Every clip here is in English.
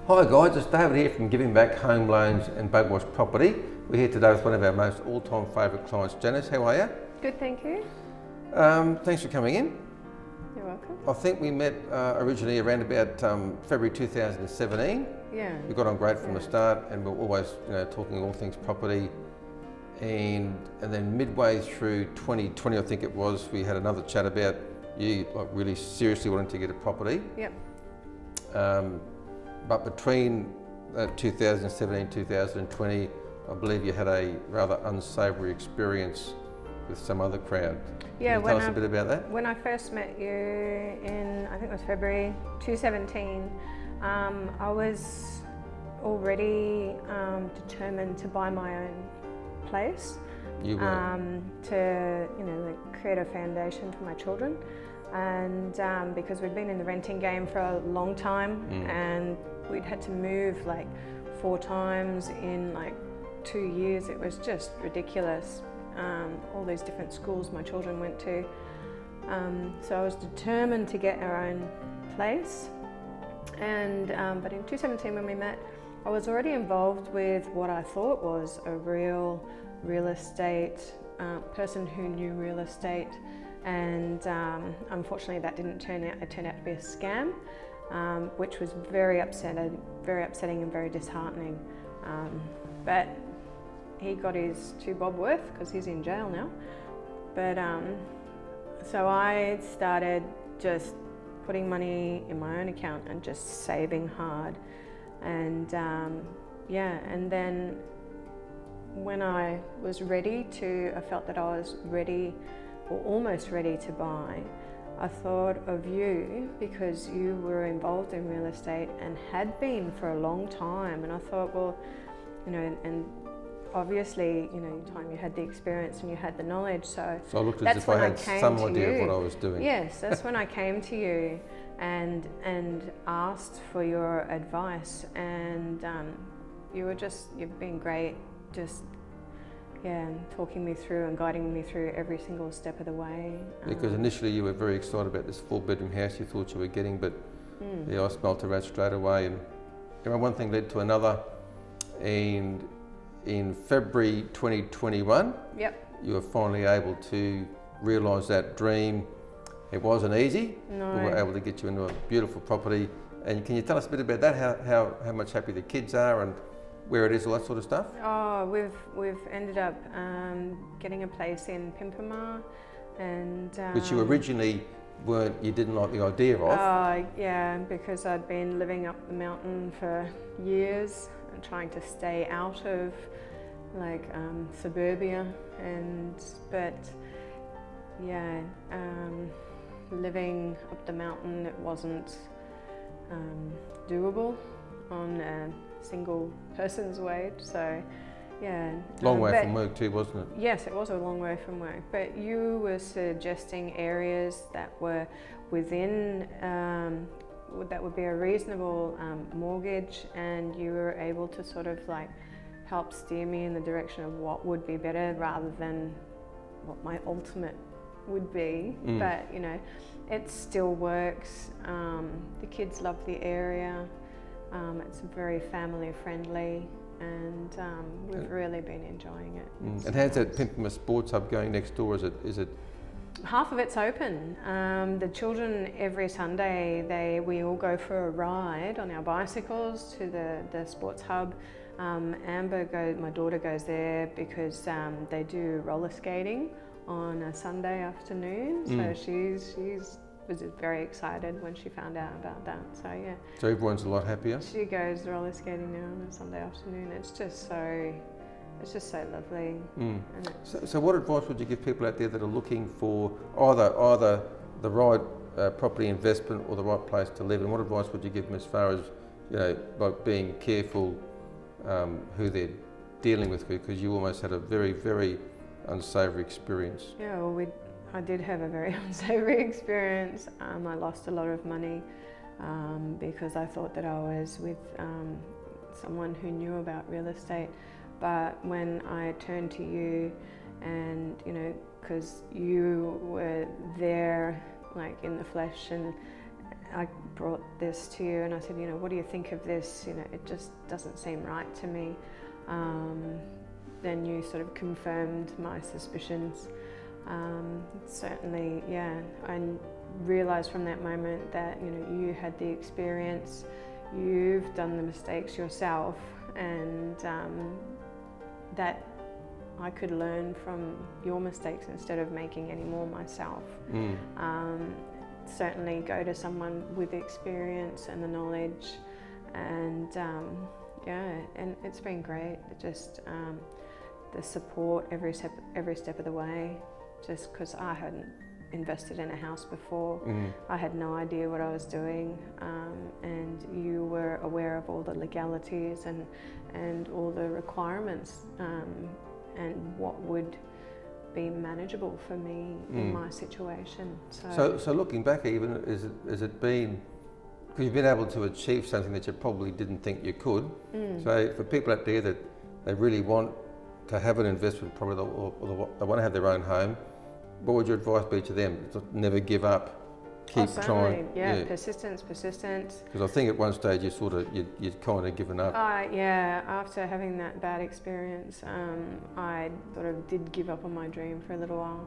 Hi guys, it's David here from Giving Back Home Loans and Bugwash Property. We're here today with one of our most all-time favourite clients, Janice. How are you? Good, thank you. Thanks for coming in. You're welcome. I think we met originally around about February 2017. Yeah. We got on great from the start, and we're always, talking all things property. And then midway through 2020, I think it was, we had another chat about you really seriously wanting to get a property. Yep. But between 2017 2020, I believe you had a rather unsavoury experience with some other crowd. Yeah. Can you tell us a bit about that? When I first met you in, I think it was February 2017, I was already determined to buy my own place. You were. To create a foundation for my children. And because we'd been in the renting game for a long time, and we'd had to move like 4 times in like 2 years. It was just ridiculous. All these different schools my children went to. So I was determined to get our own place. And but in 2017 when we met, I was already involved with what I thought was a real estate person who knew real estate. And unfortunately that didn't turn out. It turned out to be a scam, which was very upsetting and very disheartening. But he got his 2 bob worth because he's in jail now. But so I started just putting money in my own account and just saving hard. And and then when I was ready I felt that I was ready or almost ready to buy, I thought of you because you were involved in real estate and had been for a long time. And I thought, well, and obviously, time you had the experience and you had the knowledge. So I looked as that's if when I had came some to idea you. of what I was doing. Yes, that's when I came to you and asked for your advice. And you've been great, talking me through and guiding me through every single step of the way. Because initially you were very excited about this 4-bedroom house you thought you were getting, but I smelt a rat straight away. And one thing led to another. And in February 2021, you were finally able to realise that dream. It wasn't easy. No. We were able to get you into a beautiful property. And can you tell us a bit about that? How much happy the kids are and where it is, all that sort of stuff? Oh, we've ended up getting a place in Pimpama, and which you originally you didn't like the idea of. Yeah, because I'd been living up the mountain for years and trying to stay out of suburbia, living up the mountain, it wasn't doable on a single person's wage. So long way from work too, wasn't it? Yes, it was a long way from work, but you were suggesting areas that were within that would be a reasonable mortgage, and you were able to sort of help steer me in the direction of what would be better rather than what my ultimate would be. But it still works. The kids love the area. It's very family friendly, and we've really been enjoying it. And how's that Pimpama Sports Hub going next door? Is it? Half of it's open. The children every Sunday we all go for a ride on our bicycles to the sports hub. My daughter goes there because they do roller skating on a Sunday afternoon. So she was very excited when she found out about that. So everyone's a lot happier. She goes roller skating now on a Sunday afternoon. It's just so lovely. So what advice would you give people out there that are looking for either the right property investment or the right place to live? And what advice would you give them as far as like being careful who they're dealing with, because you almost had a very, very unsavoury experience? Yeah, well, I did have a very unsavoury experience. I lost a lot of money because I thought that I was with someone who knew about real estate. But when I turned to you and, because you were there in the flesh, and brought this to you and I said, you know, what do you think of this? You know, it just doesn't seem right to me. Then you sort of confirmed my suspicions. Certainly, yeah, I realised from that moment that, you know, you had the experience, you've done the mistakes yourself, and that I could learn from your mistakes instead of making any more myself. Certainly go to someone with the experience and the knowledge, and yeah, and it's been great. Just the support every step of the way. Just because I hadn't invested in a house before, I had no idea what I was doing, and you were aware of all the legalities and all the requirements, and what would be manageable for me in my situation. So looking back, even has it been, because you've been able to achieve something that you probably didn't think you could. So for people out there that they really want to have an investment property or they want to have their own home, what would your advice be to them? Never give up, keep trying. Yeah, persistence. Because I think at one stage you'd kind of given up. Yeah, after having that bad experience, I sort of did give up on my dream for a little while.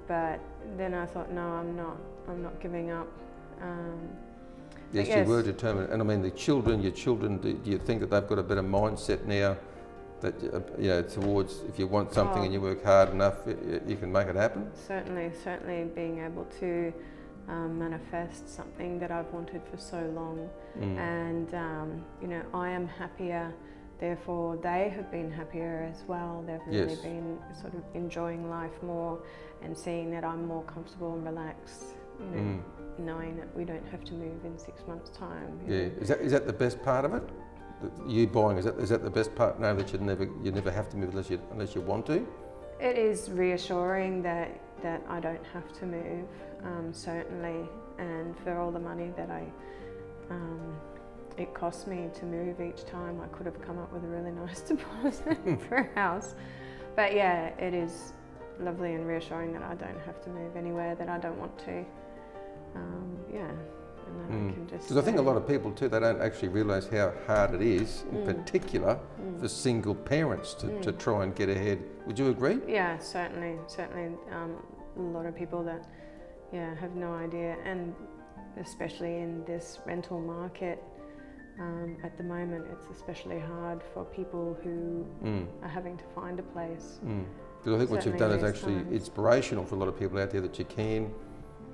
But then I thought, no, I'm not giving up. Yes, you were determined. And I mean, your children, do you think that they've got a better mindset now? That, you know, towards if you want something and you work hard enough, you can make it happen? Certainly being able to manifest something that I've wanted for so long. And, you know, I am happier, therefore they have been happier as well. They've really been sort of enjoying life more and seeing that I'm more comfortable and relaxed, you know, knowing that we don't have to move in 6 months' time. Yeah, is that the best part of it? You buying, is that the best part now that you never have to move unless you want to? It is reassuring that I don't have to move, certainly, and for all the money that it cost me to move each time, I could have come up with a really nice deposit for a house. But yeah, it is lovely and reassuring that I don't have to move anywhere that I don't want to. Yeah. And then I can just. Because I think a lot of people too, they don't actually realise how hard it is, in particular for single parents to try and get ahead. Would you agree? Yeah, certainly. A lot of people that, have no idea, and especially in this rental market at the moment, it's especially hard for people who are having to find a place. Because I think what you've done is actually inspirational for a lot of people out there, that you can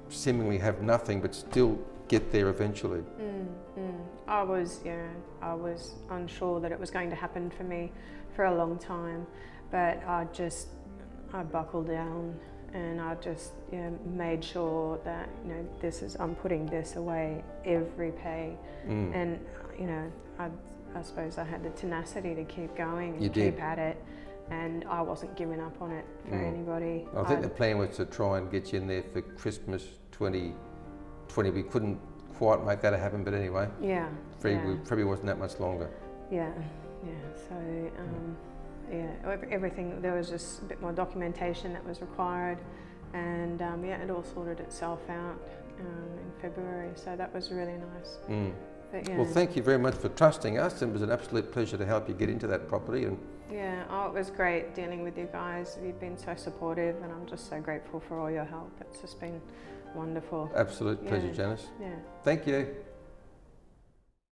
seemingly have nothing but still get there eventually. I was unsure that it was going to happen for me for a long time, but I buckled down and I just made sure that, you know, I'm putting this away every pay, and you know, I suppose I had the tenacity to keep going and keep at it, and I wasn't giving up on it for anybody. I think the plan was to try and get you in there for Christmas 2020. We couldn't quite make that happen, but anyway. Probably wasn't that much longer. So everything, there was just a bit more documentation that was required, and it all sorted itself out in February, so that was really nice. But, well, thank you very much for trusting us. It was an absolute pleasure to help you get into that property. And it was great dealing with you guys. You've been so supportive, and I'm just so grateful for all your help. It's just been wonderful. Absolute pleasure, Janice. Yeah. Thank you.